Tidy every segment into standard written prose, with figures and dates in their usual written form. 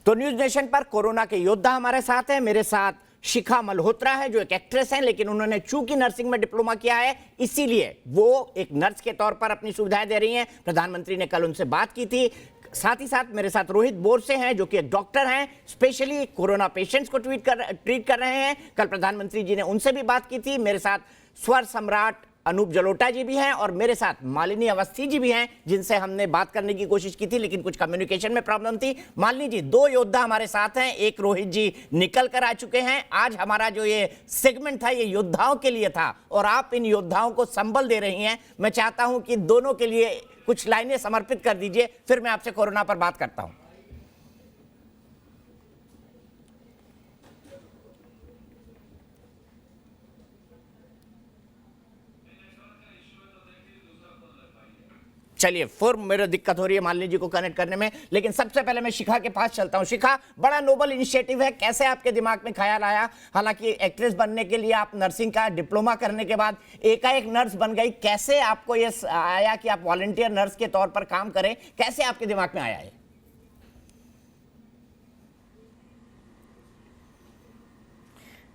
तो news nation पर corona के योद्धा हमारे साथ हैं। मेरे साथ शिखा मल्होत्रा है जो एक एक्ट्रेस हैं, लेकिन उन्होंने चूंकि नर्सिंग में डिप्लोमा किया है इसीलिए वो एक नर्स के तौर पर अपनी सुविधाएं दे रही हैं। प्रधानमंत्री ने कल उनसे बात की थी। साथ ही साथ मेरे साथ रोहित बोरसे हैं जो कि एक डॉक्टर हैं, स्पेशली कोरोना पेशेंट्स को ट्रीट कर रहे हैं। कल प्रधानमंत्री जी ने उनसे भी बात की थी। मेरे साथ स्वर सम्राट अनूप जलोटा जी भी हैं और मेरे साथ मालिनी अवस्थी जी भी हैं जिनसे हमने बात करने की कोशिश की थी लेकिन कुछ कम्युनिकेशन में प्रॉब्लम थी। मालिनी जी, दो योद्धा हमारे साथ हैं, एक रोहित जी निकल कर आ चुके हैं। आज हमारा जो ये सेगमेंट था ये योद्धाओं के लिए था और आप इन योद्धाओं को संबल दे रही हैं। मैं चाहता हूं कि दोनों के लिए कुछ लाइनें समर्पित कर दीजिए, फिर मैं आपसे कोरोना पर बात करता हूं। चलिए, फिर मेरे दिक्कत हो रही है मालिनी जी को कनेक्ट करने में, लेकिन सबसे पहले मैं शिखा के पास चलता हूं। शिखा, बड़ा नोबल इनिशिएटिव है, कैसे आपके दिमाग में ख्याल आया? हालांकि एक्ट्रेस बनने के लिए आप नर्सिंग का डिप्लोमा करने के बाद एकाएक नर्स बन गई, कैसे आपको ये आया कि आप वॉलंटियर नर्स के तौर पर काम करें? कैसे आपके दिमाग में आया है?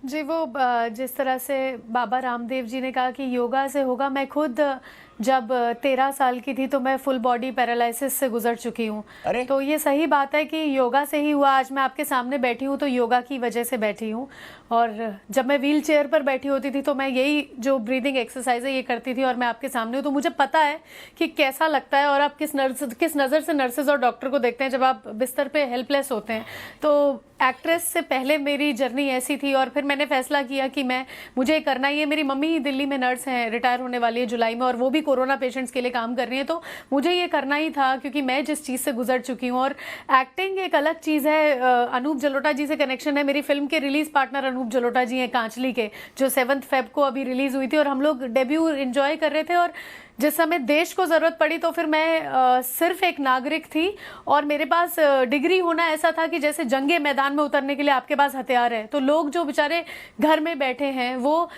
जी, वो जिस तरह से बाबा रामदेव जी ने कहा कि योगा से होगा, मैं खुद जब 13 साल की थी तो मैं फुल बॉडी पैरालिसिस से गुजर चुकी हूँ। तो ये सही बात है कि योगा से ही हुआ। आज मैं आपके सामने बैठी हूँ तो योगा की वजह से बैठी हूँ। और जब मैं व्हील चेयर पर बैठी होती थी तो मैं यही जो ब्रीदिंग एक्सरसाइज है ये करती थी और मैं आपके सामने हूँ तो मुझे पता है कि कैसा लगता है। और आप किस नज़र से नर्सेज और डॉक्टर को देखते हैं जब आप बिस्तर पे हेल्पलेस होते हैं। तो एक्ट्रेस से पहले मेरी जर्नी ऐसी थी और फिर मैंने फैसला किया कि मुझे करना ही है। मेरी मम्मी ही दिल्ली में नर्स हैं, रिटायर होने वाली है जुलाई में, और वो भी कोरोना पेशेंट्स के लिए काम कर रही है। तो मुझे ये करना ही था क्योंकि मैं जिस चीज़ से गुजर चुकी हूँ। और एक्टिंग एक अलग चीज़ है। अनूप जलोटा जी से कनेक्शन है। मेरी फिल्म के रिलीज पार्टनर अनूप जलोटा जी हैं, कांचली के, जो 7 फेब को अभी रिलीज हुई थी और हम लोग डेब्यू एंजॉय कर रहे थे। और जिस समय देश को ज़रूरत पड़ी तो फिर मैं सिर्फ एक नागरिक थी और मेरे पास डिग्री होना ऐसा था कि जैसे जंगे मैदान में उतरने के लिए आपके पास हथियार है, तो लोग जो बेचारे घर में बैठे हैं वो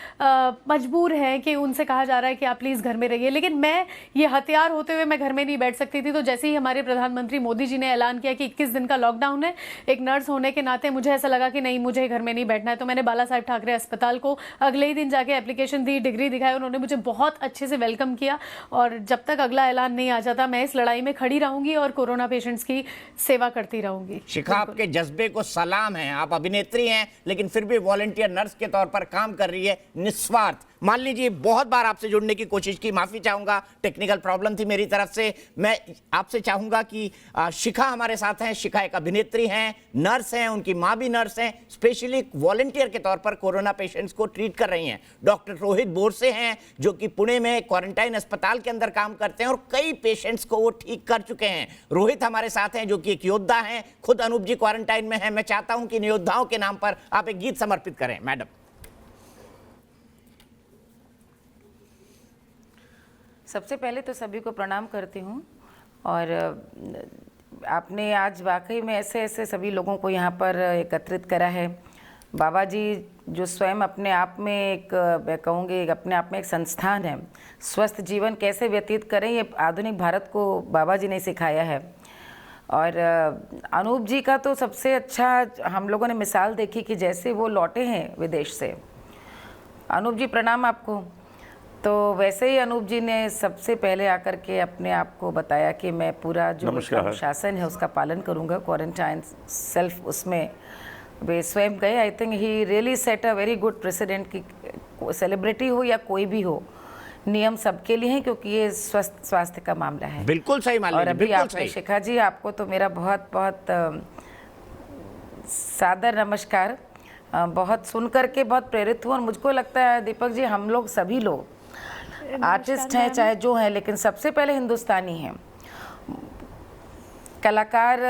मजबूर हैं कि उनसे कहा जा रहा है कि आप प्लीज़ घर में रहिए। लेकिन मैं ये हथियार होते हुए मैं घर में नहीं बैठ सकती थी। तो जैसे ही हमारे प्रधानमंत्री मोदी जी ने ऐलान किया कि 21 दिन का लॉकडाउन है, एक नर्स होने के नाते मुझे ऐसा लगा कि नहीं, मुझे घर में नहीं बैठना है। तो मैंने बाला साहेब ठाकरे अस्पताल को अगले ही दिन जाके एप्लीकेशन दी, डिग्री दिखाई। उन्होंने मुझे बहुत अच्छे से वेलकम किया और जब तक अगला ऐलान नहीं आ जाता मैं इस लड़ाई में खड़ी रहूंगी और कोरोना पेशेंट्स की सेवा करती रहूंगी। शिखा, आपके जज्बे को सलाम है। आप अभिनेत्री हैं लेकिन फिर भी वॉलंटियर नर्स के तौर पर काम कर रही है, निस्वार्थ। मान लीजिए, बहुत बार आपसे जुड़ने की कोशिश की, माफी चाहूंगा, टेक्निकल प्रॉब्लम थी मेरी तरफ से। मैं आपसे चाहूंगा कि शिखा हमारे साथ हैं। शिखा एक अभिनेत्री हैं, नर्स हैं, उनकी माँ भी नर्स हैं, स्पेशली वॉलंटियर के तौर पर कोरोना पेशेंट्स को ट्रीट कर रही हैं। डॉक्टर रोहित बोरसे हैं जो कि पुणे में क्वारंटाइन अस्पताल के अंदर काम करते हैं और कई पेशेंट्स को वो ठीक कर चुके हैं। रोहित हमारे साथ हैं जो कि एक योद्धा हैं, खुद अनूप जी क्वारंटाइन में हैं। मैं चाहता हूं कि इन योद्धाओं के नाम पर आप एक गीत समर्पित करें। मैडम। सबसे पहले तो सभी को प्रणाम करती हूँ। और आपने आज वाकई में ऐसे ऐसे सभी लोगों को यहाँ पर एकत्रित करा है। बाबा जी जो स्वयं अपने आप में एक, मैं कहूँगी, अपने आप में एक संस्थान है। स्वस्थ जीवन कैसे व्यतीत करें ये आधुनिक भारत को बाबा जी ने सिखाया है। और अनूप जी का तो सबसे अच्छा हम लोगों ने मिसाल देखी कि जैसे वो लौटे हैं विदेश से। अनूप जी प्रणाम आपको। तो वैसे ही अनूप जी ने सबसे पहले आकर के अपने आप को बताया कि मैं पूरा जो अनुशासन है उसका पालन करूंगा, क्वारंटाइन सेल्फ उसमें वे स्वयं गए। I think he really set a very good president कि सेलिब्रिटी हो या कोई भी हो, नियम सबके लिए हैं क्योंकि ये स्वास्थ्य का मामला है। बिल्कुल सही मालूम। और अभी आपने शिखा जी, आपको तो मेरा बहुत बहुत सादर नमस्कार। बहुत सुन करके बहुत प्रेरित हूँ और मुझको लगता है दीपक जी, हम लोग सभी लोग आर्टिस्ट हैं चाहे जो हैं, लेकिन सबसे पहले हिंदुस्तानी हैं। कलाकार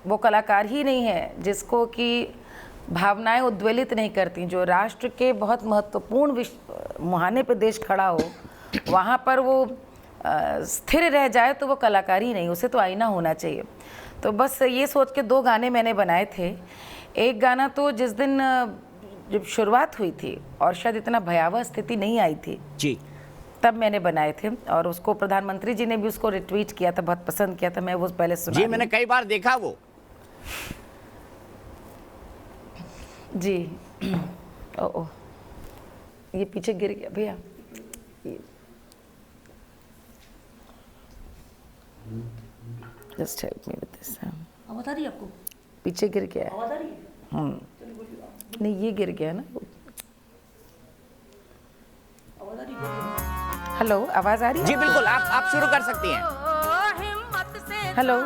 वो कलाकार ही नहीं है जिसको कि भावनाएं उद्वेलित नहीं करती। जो राष्ट्र के बहुत महत्वपूर्ण मुहाने पे देश खड़ा हो वहाँ पर वो स्थिर रह जाए तो वो कलाकार ही नहीं, उसे तो आईना होना चाहिए। तो बस ये सोच के 2 गाने मैंने बनाए थे। एक गाना तो जिस दिन जब शुरुआत हुई थी और शायद इतना भयावह स्थिति नहीं आई थी जी, तब मैंने बनाए थे और उसको प्रधानमंत्री जी ने भी उसको रिट्वीट किया था, बहुत पसंद किया था। मैं वो पहले सुना। जी, मैंने कई बार देखा वो। जी। ओ ओ, ये पीछे गिर गया भैया। Just help me with this. आवाज आ रही है आपको? पीछे गिर गया है। आवाज आ रही है? नहीं, ये गिर गया ना। आवाज आ रही है? हेलो, आवाज आ रही है? जी बिल्कुल, आप शुरू कर सकती हैं। Hello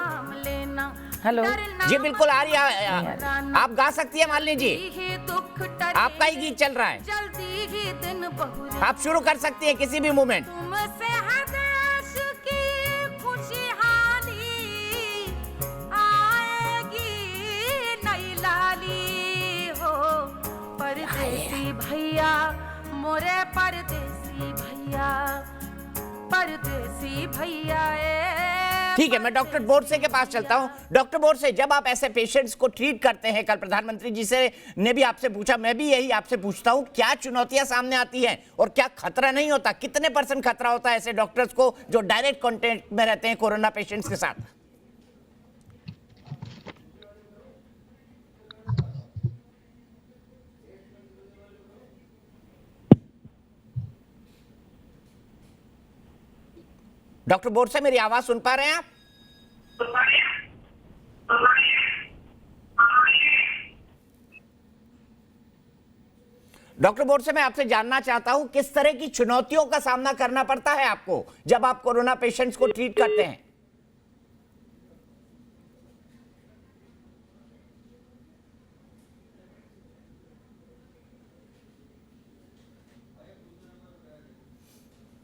hello. जी बिल्कुल आ रही है, आप गा सकती है मालिनी जी, आपका ही गीत चल रहा है, आप शुरू कर सकती हैं किसी भी मोमेंट। परदेसी भैया, मोरे परदेसी भैया, परदेसी भैया। ठीक है, मैं डॉक्टर बोरसे के पास चलता हूं। डॉक्टर बोरसे, जब आप ऐसे पेशेंट्स को ट्रीट करते हैं, कल प्रधानमंत्री जी से ने भी आपसे पूछा, मैं भी यही आपसे पूछता हूं, क्या चुनौतियां सामने आती हैं और क्या खतरा नहीं होता? कितने % खतरा होता है ऐसे डॉक्टर्स को जो डायरेक्ट कांटेक्ट में रहते हैं कोरोना पेशेंट्स के साथ? डॉक्टर बोरसे, मेरी आवाज सुन पा रहे हैं आप? डॉक्टर बोरसे, मैं आपसे जानना चाहता हूं किस तरह की चुनौतियों का सामना करना पड़ता है आपको जब आप कोरोना पेशेंट्स को ट्रीट करते हैं?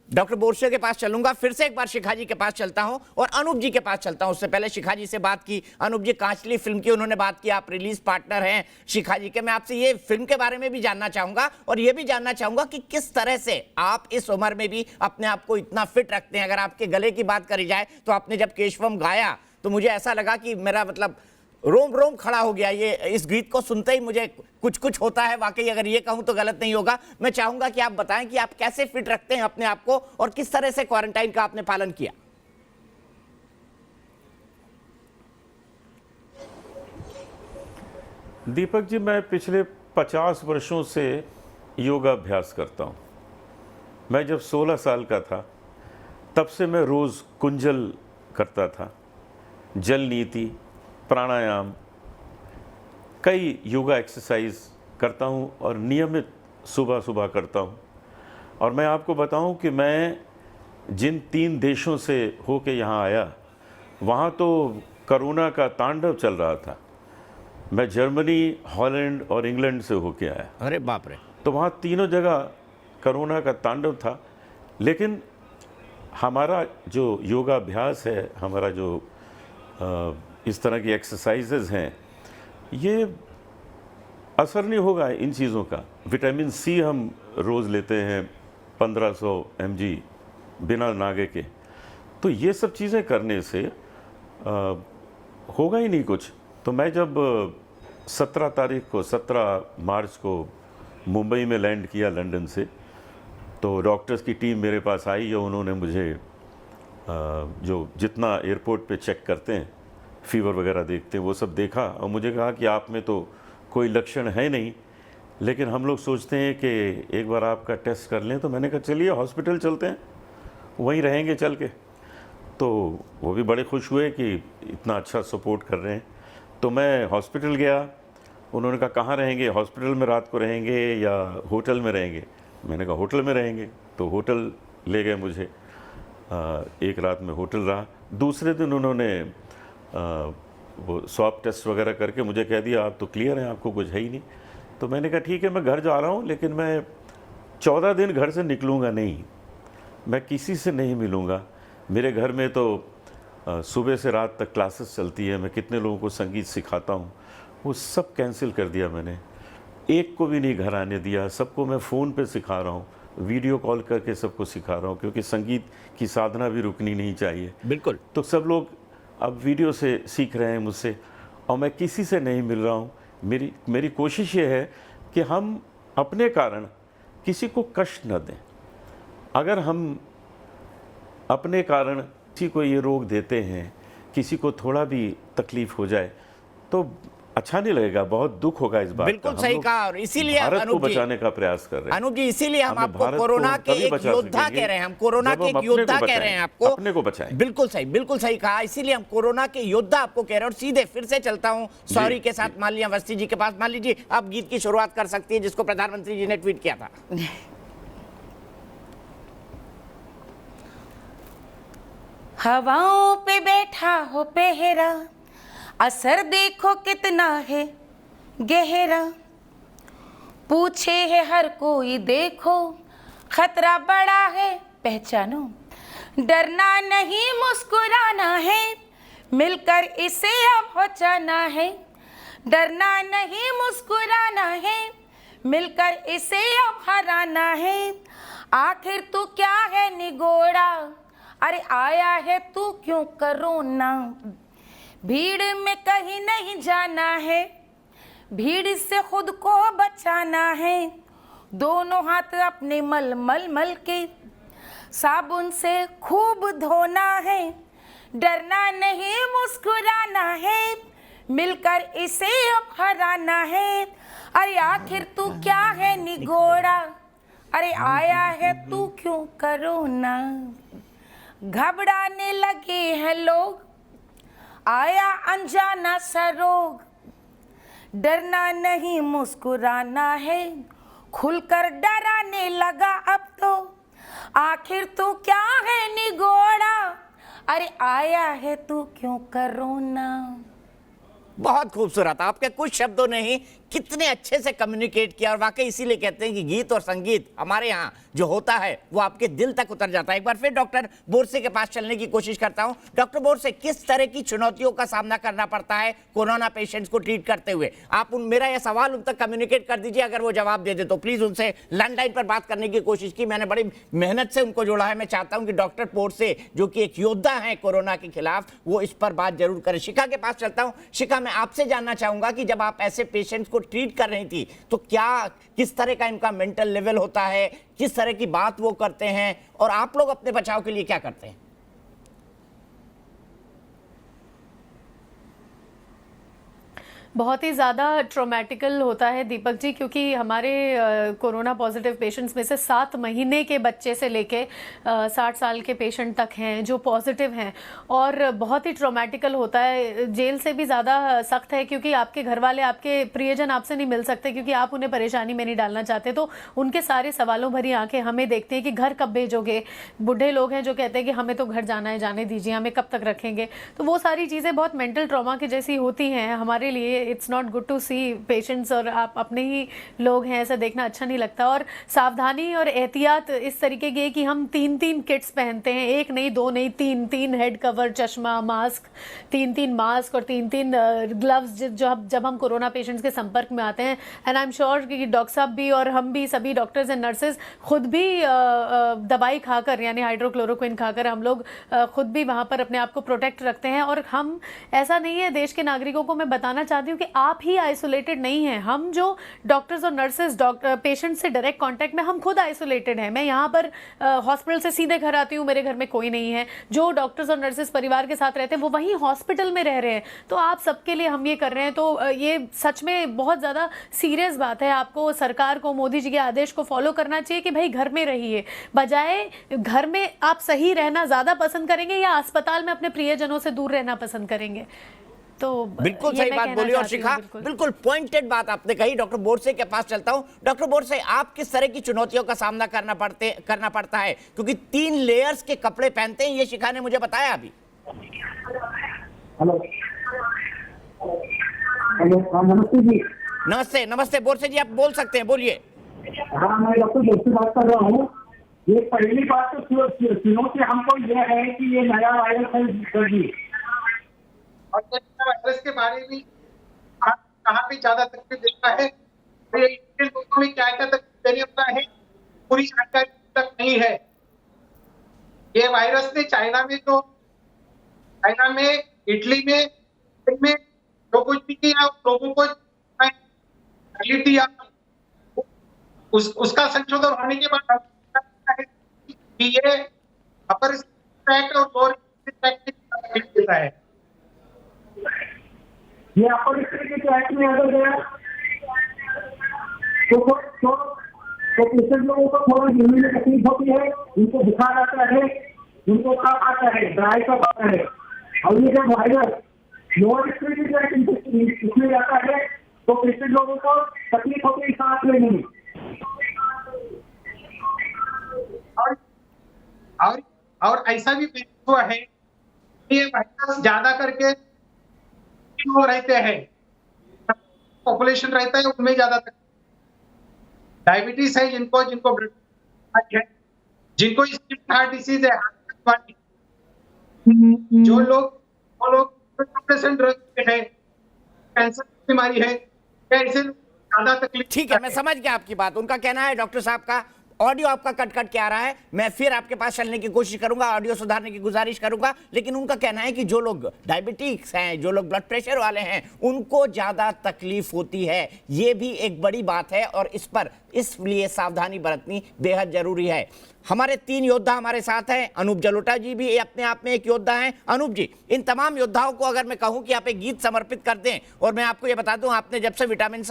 डॉक्टर बोरसे के पास चलूंगा, फिर से एक बार शिखा जी के पास चलता हूं और अनूप जी के पास चलता हूं। उससे पहले शिखा जी से बात की, अनूप जी कांचली फिल्म की उन्होंने बात की, आप रिलीज पार्टनर हैं शिखा जी के। मैं आपसे ये फिल्म के बारे में भी जानना चाहूंगा और ये भी जानना चाहूंगा कि किस तरह से आप इस उम्र में भी अपने आप को इतना फिट रखते हैं। अगर आपके गले की बात करी जाए तो आपने जब केशवम गाया तो मुझे ऐसा लगा कि मेरा मतलब रोम रोम खड़ा हो गया। ये इस गीत को सुनते ही मुझे कुछ कुछ होता है वाकई, अगर ये कहूं तो गलत नहीं होगा। मैं चाहूंगा कि आप बताएं कि आप कैसे फिट रखते हैं अपने आप को और किस तरह से क्वारंटाइन का आपने पालन किया। दीपक जी, मैं पिछले 50 वर्षों से योगा अभ्यास करता हूं। मैं जब 16 साल का था तब से मैं रोज़ कुंजल करता था, जल नीति, प्राणायाम, कई योगा एक्सरसाइज करता हूं और नियमित सुबह सुबह करता हूं। और मैं आपको बताऊं कि मैं जिन 3 देशों से होके यहाँ आया, वहाँ तो कोरोना का तांडव चल रहा था। मैं जर्मनी, हॉलैंड और इंग्लैंड से होके आया। अरे बाप रे। तो वहाँ तीनों जगह कोरोना का तांडव था। लेकिन हमारा जो योगाभ्यास है, हमारा जो इस तरह की एक्सरसाइजेज हैं, ये असर नहीं होगा इन चीज़ों का। विटामिन सी हम रोज़ लेते हैं 1500 mg बिना नागे के। तो ये सब चीज़ें करने से होगा ही नहीं कुछ। तो मैं जब 17 मार्च को मुंबई में लैंड किया लंदन से, तो डॉक्टर्स की टीम मेरे पास आई और उन्होंने मुझे जो जितना एयरपोर्ट पे चेक करते हैं, फीवर वगैरह देखते हैं, वो सब देखा और मुझे कहा कि आप में तो कोई लक्षण है नहीं, लेकिन हम लोग सोचते हैं कि एक बार आपका टेस्ट कर लें। तो मैंने कहा चलिए हॉस्पिटल चलते हैं, वहीं रहेंगे चल के। तो वो भी बड़े खुश हुए कि इतना अच्छा सपोर्ट कर रहे हैं। तो मैं हॉस्पिटल गया, उन्होंने कहा कहाँ रहेंगे, हॉस्पिटल में रात को रहेंगे या होटल में रहेंगे? मैंने कहा होटल में रहेंगे। तो होटल ले गए मुझे, एक रात में होटल रहा। दूसरे दिन उन्होंने वो स्वैब टेस्ट वगैरह करके मुझे कह दिया आप तो क्लियर हैं, आपको कुछ है ही नहीं। तो मैंने कहा ठीक है, मैं घर जा रहा हूँ, लेकिन मैं 14 दिन घर से निकलूँगा नहीं, मैं किसी से नहीं मिलूँगा। मेरे घर में तो सुबह से रात तक क्लासेस चलती है, मैं कितने लोगों को संगीत सिखाता हूँ, वो सब कैंसिल कर दिया मैंने। एक को भी नहीं घर आने दिया, सबको मैं फ़ोन पे सिखा रहा हूँ, वीडियो कॉल करके सबको सिखा रहा हूँ, क्योंकि संगीत की साधना भी रुकनी नहीं चाहिए। बिल्कुल। तो सब लोग अब वीडियो से सीख रहे हैं मुझसे और मैं किसी से नहीं मिल रहा हूँ। मेरी कोशिश ये है कि हम अपने कारण किसी को कष्ट न दें। अगर हम अपने कारण किसी को ये रोग देते हैं, किसी को थोड़ा भी तकलीफ़ हो जाए, तो अच्छा नहीं लगेगा, बहुत दुख होगा इस बात का। बिल्कुल सही कहा, और इसीलिए भारत को अनूप जी बचाने का प्रयास कर रहे हैं। अनूप जी, इसीलिए हम हमें आपको भारत को कोरोना के तभी एक बचा योद्धा सकेंगे कह रहे हैं, हम कोरोना जब के हम एक अपने योद्धा को कह रहे हैं बचाएं, आपको। अपने को बचाएं। बिल्कुल सही कहा, इसीलिए हम कोरोना के योद्धा आपको कह रहे हैं। और सीधे फिर से चलता हूं सॉरी के साथ माल्या अवस्थी जी के पास। माली जी, आप गीत की शुरुआत कर सकती है जिसको प्रधानमंत्री जी ने ट्वीट किया था। हवाओं पे बैठा हो पहरा, असर देखो कितना है गहरा, पूछे है हर कोई देखो, खतरा बड़ा है पहचानो, डरना नहीं मुस्कुराना है, मिलकर इसे अब हो जाना है, डरना नहीं मुस्कुराना है, मिलकर इसे अब हराना है, आखिर तू क्या है निगोड़ा, अरे आया है तू क्यों कोरोना, भीड़ में कहीं नहीं जाना है, भीड़ से खुद को बचाना है, दोनों हाथ अपने मल मल मल के साबुन से खूब धोना है, डरना नहीं मुस्कुराना है, मिलकर इसे अब हराना है, अरे आखिर तू क्या है निगोड़ा, अरे आया है तू क्यों कोरोना, घबराने लगे हैं लोग, आया अनजाना सा रोग, डरना नहीं मुस्कुराना है, खुलकर डराने लगा अब तो, आखिर तू क्या है निगोड़ा, अरे आया है तू क्यों कोरोना। बहुत खूबसूरत, आपके कुछ शब्दों ने ही कितने अच्छे से कम्युनिकेट किया। और वाकई इसीलिए कहते हैं कि गीत और संगीत हमारे यहाँ जो होता है वो आपके दिल तक उतर जाता है। एक बार फिर डॉक्टर बोरसे के पास चलने की कोशिश करता हूँ। डॉक्टर बोरसे, किस तरह की चुनौतियों का सामना करना पड़ता है कोरोना पेशेंट्स को ट्रीट करते हुए? आप मेरा यह सवाल उन तक कम्युनिकेट कर दीजिए, अगर वो जवाब दे दे तो प्लीज उनसे लैंडलाइन पर बात करने की कोशिश की। मैंने बड़ी मेहनत से उनको जोड़ा है। मैं चाहता हूँ कि डॉक्टर बोरसे जो कि एक योद्धा है कोरोना के खिलाफ, वो इस पर बात जरूर करें। शिखा के पास चलता हूँ। शिखा, मैं आपसे जानना चाहूंगा कि जब आप ऐसे पेशेंट्स को ट्रीट कर रही थी तो किस तरह का इनका मेंटल लेवल होता है, किस तरह की बात वो करते हैं, और आप लोग अपने बचाव के लिए क्या करते हैं? बहुत ही ज़्यादा ट्रॉमेटिकल होता है दीपक जी, क्योंकि हमारे कोरोना पॉजिटिव पेशेंट्स में से 7 महीने के बच्चे से लेके 60 साल के पेशेंट तक हैं जो पॉजिटिव हैं, और बहुत ही ट्रॉमेटिकल होता है। जेल से भी ज़्यादा सख्त है, क्योंकि आपके घर वाले, आपके प्रियजन आपसे नहीं मिल सकते, क्योंकि आप उन्हें परेशानी में नहीं डालना चाहते। तो उनके सारे सवालों भरी आंखें हमें देखते हैं कि घर कब भेजोगे। बूढ़े लोग हैं जो कहते हैं कि हमें तो घर जाना है, जाने दीजिए, हमें कब तक रखेंगे। तो वो सारी चीज़ें बहुत मेंटल ट्रॉमा की जैसी होती हैं हमारे लिए। It's not good to see patients, और आप अपने ही लोग हैं, ऐसा देखना अच्छा नहीं लगता। और सावधानी और एहतियात इस तरीके की है कि हम 3-3 किट्स पहनते हैं, 1 नहीं 2 नहीं 3-3 हेड कवर, चश्मा, मास्क, 3-3 मास्क और 3-3 ग्लव्स जब हम कोरोना पेशेंट्स के संपर्क में आते हैं। एंड आई एम श्योर कि डॉक्टर साहब भी और हम भी, सभी डॉक्टर्स एंड नर्सेज खुद भी दवाई खाकर, यानी हाइड्रोक्लोरोक्विन खाकर, हम लोग खुद भी वहाँ पर अपने आप को प्रोटेक्ट रखते हैं। और हम, ऐसा नहीं है, देश के नागरिकों को मैं बताना चाहती हूँ कि आप ही आइसोलेटेड नहीं हैं। हम जो डॉक्टर्स और नर्सेज पेशेंट से डायरेक्ट कांटेक्ट में, हम खुद आइसोलेटेड हैं। मैं यहाँ पर हॉस्पिटल से सीधे घर आती हूँ, मेरे घर में कोई नहीं है। जो डॉक्टर्स और नर्सेज परिवार के साथ रहते हैं वो वहीं हॉस्पिटल में रह रहे हैं। तो आप सबके लिए हम ये कर रहे हैं। तो ये सच में बहुत ज़्यादा सीरियस बात है। आपको, सरकार को, मोदी जी के आदेश को फॉलो करना चाहिए कि भाई घर में रहिए, बजाय घर में आप सही रहना ज़्यादा पसंद करेंगे या अस्पताल में अपने प्रियजनों से दूर रहना पसंद करेंगे। तो बिल्कुल सही बात बोली। और शिखा, बिल्कुल पॉइंटेड बात आपने कही। डॉक्टर बोरसे के पास चलता हूं। डॉक्टर बोरसे, आप किस तरह की चुनौतियों का सामना करना पड़ता है, क्योंकि 3 लेयर्स के कपड़े पहनते हैं, ये शिखा ने मुझे बताया अभी। हेलो हेलो, नमस्ते जी। नमस्ते नमस्ते बोरसे जी, आप बोल सकते हैं, बोलिए। हाँ, मैं डॉक्टर बोरसे बात कर रहा हूँ। ये पहली बात तो चुनौती हमको ये है कि ये नया वायरस है जी, और वायरस के बारे में कहाँ पे ज्यादा तकलीफ देता है, तो ये इंडियन लोगों में क्या क्या तकलीफ देने वाला है, पूरी जानकारी तक नहीं है। ये वायरस ने चाइना में, इटली में जो कुछ भी किया, लोगों को तकलीफ दिया, उसका संशोधन होने के बाद कि ये अपर और लोअर देता है। ये अपर एक्सट्रीमिटी के एक्ट में अगर गया तो पेशेंट लोगों को थोड़ा गिरने में तकलीफ होती है, उनको बुखार आता है, उनको कफ आता है, ड्राई कफ आता है। और ये जब वायरस लोअर एक्सट्रीमिटी इसमें जाता है तो पेशेंट लोगों को तकलीफ होती है सांस लेने में। और ऐसा भी हुआ है कि ये वायरस ज्यादा करके वो रहते हैं, पॉपुलेशन रहता है उनमें ज्यादा डायबिटीज है, जिनको ब्लड है, जिनको हार्ट डिसीज है, जो लोग है, कैंसर की बीमारी है, ऐसे ज्यादा तकलीफ। ठीक है, मैं समझ गया आपकी बात। उनका कहना है डॉक्टर साहब का ऑडियो आपका कट कट के आ रहा है, मैं फिर आपके पास चलने की कोशिश करूंगा, ऑडियो सुधारने की गुजारिश करूंगा। लेकिन उनका कहना है कि जो लोग डायबिटिक्स हैं, जो लोग ब्लड प्रेशर वाले हैं, उनको ज्यादा तकलीफ होती है। ये भी एक बड़ी बात है और इस पर इसलिए सावधानी बरतनी बेहद जरूरी है। हमारे 3 योद्धा हमारे साथ हैं। अनूप जलोटा जी भी अपने आप में एक योद्धा हैं। अनूप जी, इन तमाम योद्धाओं को अगर मैं कहूं कि आप एक गीत समर्पित कर दें, और मैं आपको ये बता दूं, आपने जब से विटामिन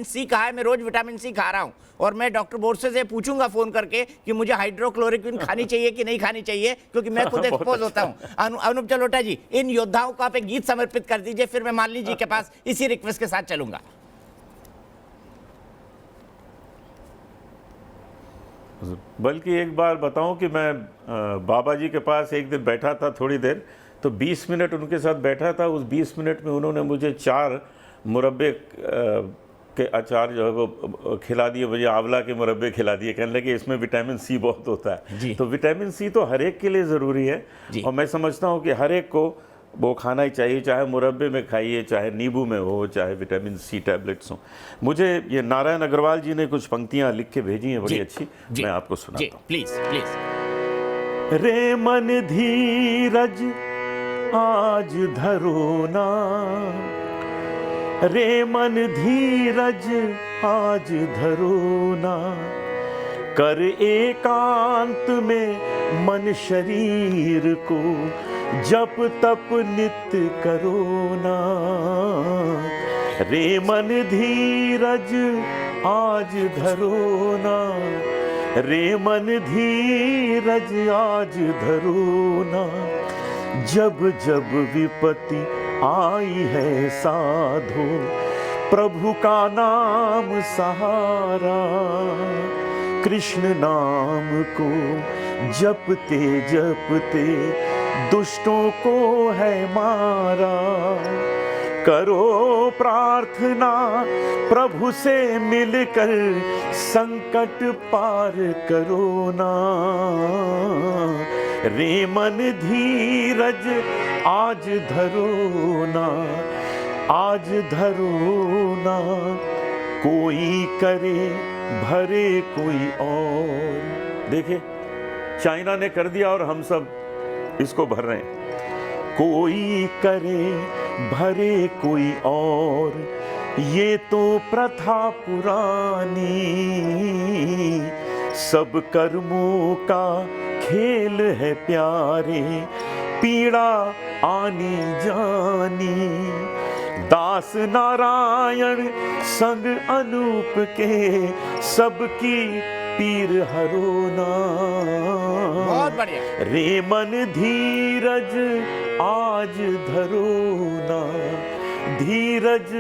सी कहा है, मैं रोज विटामिन सी खा रहा हूं, और मैं डॉक्टर बोरसे से पूछूंगा फोन करके कि मुझे हाइड्रोक्लोरोक्विन खानी चाहिए कि नहीं खानी चाहिए, क्योंकि मैं खुद एक्सपोज होता हूं। अनूप जलोटा जी, इन योद्धाओं को आप एक गीत समर्पित कर दीजिए, फिर मैं मालिनी जी के पास इसी रिक्वेस्ट के साथ चलूंगा। बल्कि एक बार बताऊं कि मैं बाबा जी के पास एक दिन बैठा था थोड़ी देर, तो 20 मिनट उनके साथ बैठा था। उस 20 मिनट में उन्होंने मुझे 4 मुरब्बे के अचार जो है वो खिला दिए, मुझे आंवला के मुरब्बे खिला दिए, कहने लगे इसमें विटामिन सी बहुत होता है। तो विटामिन सी तो हर एक के लिए ज़रूरी है, और मैं समझता हूँ कि हर एक को वो खाना ही चाहिए, चाहे मुरब्बे में खाइए, चाहे नींबू में हो, चाहे विटामिन सी टैबलेट्स हो। मुझे ये नारायण अग्रवाल जी ने कुछ पंक्तियां लिख के भेजी हैं, बड़ी अच्छी, मैं आपको सुनाता हूँ। Please please. रे मन धीरज आज धरो ना, रे मन धीरज आज धरो ना, कर एकांत में मन शरीर को जप तप नित्य करो ना। रे मन धीरज आज धरो ना, रे मन धीरज आज धरो ना, जब जब विपत्ति आई है साधो प्रभु का नाम सहारा, कृष्ण नाम को जपते जपते दुष्टों को है मारा। करो प्रार्थना प्रभु से मिलकर संकट पार करो ना। रे मन धीरज आज धरो ना, आज धरो ना, कोई करे भरे कोई और। देखिए, चाइना ने कर दिया और हम सब इसको भर रहे हैं। कोई करे भरे कोई और, ये तो प्रथा पुरानी, सब कर्मों का खेल है प्यारे, पीड़ा आनी जानी। दास नारायण संग अनूप के, सबकी पीर हरो ना। बहुत बढ़िया। रे मन धीरज आज धरो ना, धीरज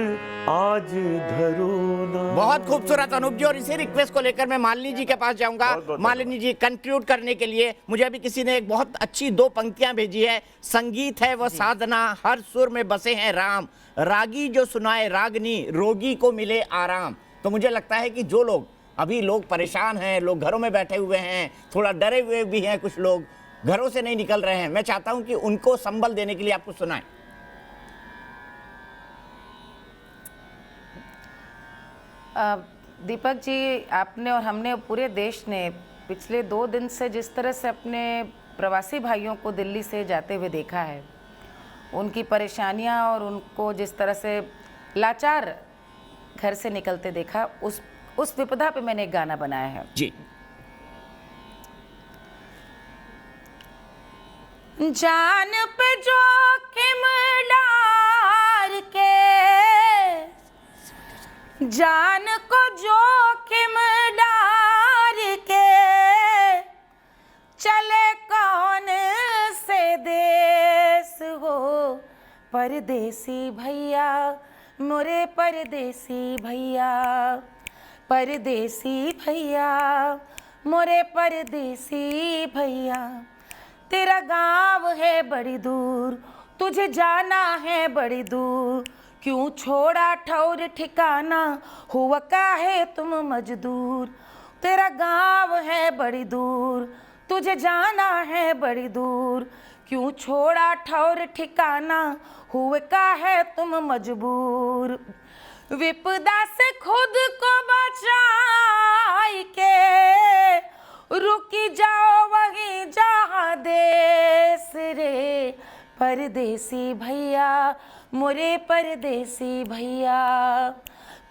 आज धरो ना। बहुत खूबसूरत अनूप जी, और इसी रिक्वेस्ट को लेकर मैं मालिनी जी के पास जाऊंगा। मालिनी जी, कंक्लूड करने के लिए मुझे अभी किसी ने एक बहुत अच्छी 2 पंक्तियां भेजी है। संगीत है वो साधना, हर सुर में बसे हैं राम, रागी जो सुनाए रागनी, रोगी को मिले आराम। तो मुझे लगता है कि जो लोग अभी लोग परेशान हैं, लोग घरों में बैठे हुए हैं, थोड़ा डरे हुए भी हैं, कुछ लोग घरों से नहीं निकल रहे हैं, मैं चाहता हूं कि उनको संबल देने के लिए आपको सुनाएं। दीपक जी, आपने और हमने, पूरे देश ने पिछले 2 दिन से जिस तरह से अपने प्रवासी भाइयों को दिल्ली से जाते हुए देखा है, उनकी परेशानियां और उनको जिस तरह से लाचार घर से निकलते देखा, उस विपदा पे मैंने एक गाना बनाया है जी। जान पे जोखिम डार के, जान को जोखिम डार के, चले कौन से देश हो। परदेसी भैया मोरे परदेसी भैया, परदेसी भैया मोरे परदेसी भैया। तेरा गाँव है बड़ी दूर, तुझे जाना है बड़ी दूर, क्यों छोड़ा ठौर ठिकाना, हुआ काहे तुम मजदूर। तेरा गाँव है बड़ी दूर, तुझे जाना है बड़ी दूर, क्यों छोड़ा ठौर ठिकाना, हुए काहे तुम मजबूर। विपदा से खुद को बचाई के, रुकी जाओ वहीं जहाँ देश रे। परदेसी भैया मोरे परदेसी भैया,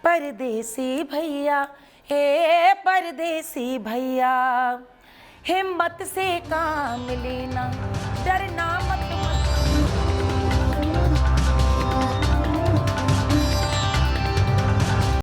परदेसी भैया हे परदेसी भैया। हिम्मत से काम लेना, डरना